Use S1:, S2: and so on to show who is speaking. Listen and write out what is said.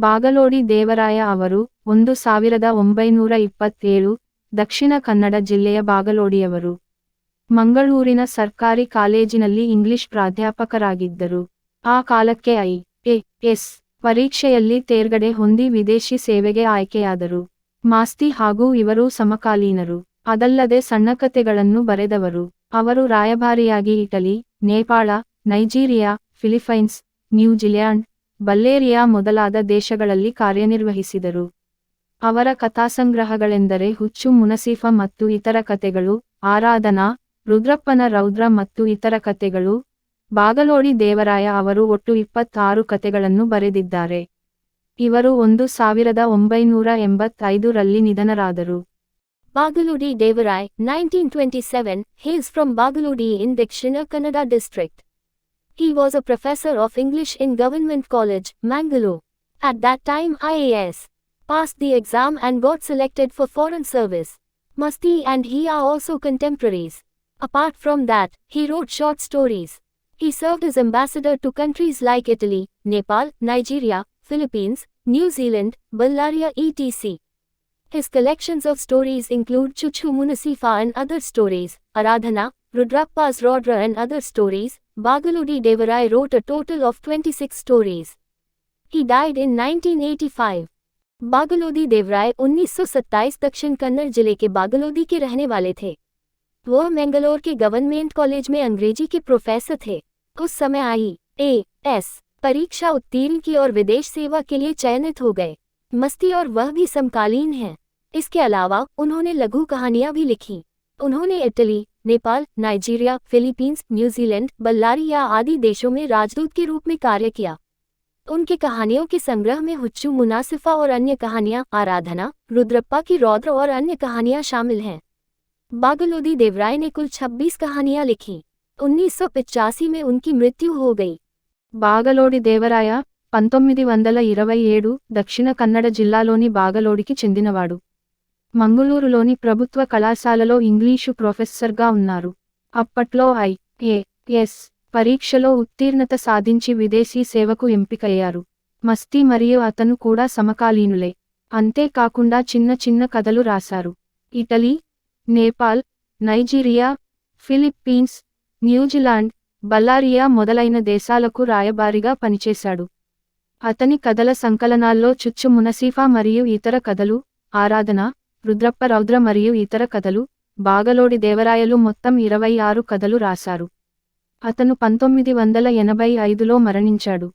S1: ಬಾಗಲೋಡಿ ದೇವರಾಯ ಅವರು 1927 ದಕ್ಷಿಣ ಕನ್ನಡ ಜಿಲ್ಲೆಯ ಬಾಗಲೋಡಿಯವರು. ಮಂಗಳೂರಿನ ಸರ್ಕಾರಿ ಕಾಲೇಜಿನಲ್ಲಿ ಇಂಗ್ಲಿಷ್ ಪ್ರಾಧ್ಯಾಪಕರಾಗಿದ್ದರು. ಆ ಕಾಲಕ್ಕೆ ಐ.ಎ.ಎಸ್. ಪರೀಕ್ಷೆಯಲ್ಲಿ ತೇರ್ಗಡೆ ಹೊಂದಿ ವಿದೇಶಿ ಸೇವೆಗೆ ಆಯ್ಕೆಯಾದರು. ಮಾಸ್ತಿ ಹಾಗೂ ಇವರು ಸಮಕಾಲೀನರು. ಅದಲ್ಲದೆ ಸಣ್ಣಕಥೆಗಳನ್ನು ಬರೆದವರು. ಅವರು ರಾಯಭಾರಿಯಾಗಿ Italy, Nepal, Nigeria, Philippines, New Zealand, Bulgaria ಮೊದಲಾದ ದೇಶಗಳಲ್ಲಿ ಕಾರ್ಯನಿರ್ವಹಿಸಿದರು. ಅವರ ಕಥಾಸಂಗ್ರಹಗಳೆಂದರೆ ಹುಚ್ಚು ಮುನಸೀಫ ಮತ್ತು ಇತರ ಕಥೆಗಳು, ಆರಾಧನಾ, ರುದ್ರಪ್ಪನ ರೌದ್ರ ಮತ್ತು ಇತರ ಕಥೆಗಳು. ಬಾಗಲೋಡಿ ದೇವರಾಯ ಅವರು ಒಟ್ಟು 26 ಕಥೆಗಳನ್ನು ಬರೆದಿದ್ದಾರೆ. ಇವರು 1985 ರಲ್ಲಿ ನಿಧನರಾದರು.
S2: Bagalodi Devarai, 1927, hails from Bagalodi in Dakshina Kannada district. He was a professor of English in Government College, Mangalore. At that time IAS passed the exam and got selected for foreign service. Masti and he are also contemporaries. Apart from that, he wrote short stories. He served as ambassador to countries like Italy, Nepal, Nigeria, Philippines, New Zealand, Bulgaria etc. His collections of stories include Chuchu Munasifa and other stories, Aradhana, Rudrappa's Rodra and other stories. Bagalodi Devarai wrote a total of 26 stories. He died in 1985. बागलोदी Devaraya 1927 दक्षिण कन्नड़ जिले के बागलोदी के रहने वाले थे। वह मैंगलोर के government college में अंग्रेजी के प्रोफेसर थे। उस समय IAS परीक्षा उत्तीर्ण की और विदेश सेवा के लिए चयनित हो गए। मस्ती और वह भी समकालीन हैं। इसके अलावा उन्होंने लघु कहानियां भी लिखी। उन्होंने Italy, Nepal, Nigeria, Philippines, New Zealand, Bulgaria आदि देशों में राजदूत के रूप में कार्य किया। उनके कहानियों के संग्रह में हुच्चू मुनासिफा और अन्य कहानियां, आराधना, रुद्रप्पा की रौद्र और अन्य कहानियां शामिल हैं। बागलोदी देवराय ने कुल 26 कहानियां लिखी। 1985 में उनकी मृत्यु हो गई।
S1: బాగలోడి దేవరాయ 1927 దక్షిణ కన్నడ జిల్లాలోని బాగలోడికి చెందినవాడు. మంగళూరులోని ప్రభుత్వ కళాశాలలో ఇంగ్లీషు ప్రొఫెసర్గా ఉన్నారు. అప్పట్లో IAS పరీక్షలో ఉత్తీర్ణత సాధించి విదేశీ సేవకు ఎంపికయ్యారు. మస్తి మరియు అతను కూడా సమకాలీనులే. అంతేకాకుండా చిన్న చిన్న కథలు రాశారు. Italy, Nepal, Nigeria, Philippines, New Zealand, Bulgaria మొదలైన దేశాలకు రాయబారిగా పనిచేశాడు. అతని కథల సంకలనాల్లో చుచ్చు మునసీఫా మరియు ఇతర కథలు, ఆరాధన, రుద్రప్ప రౌద్ర మరియు ఇతర కథలు. బాగలోడి దేవరాయలు మొత్తం 26 కథలు రాశారు. అతను 1985లో మరణించాడు.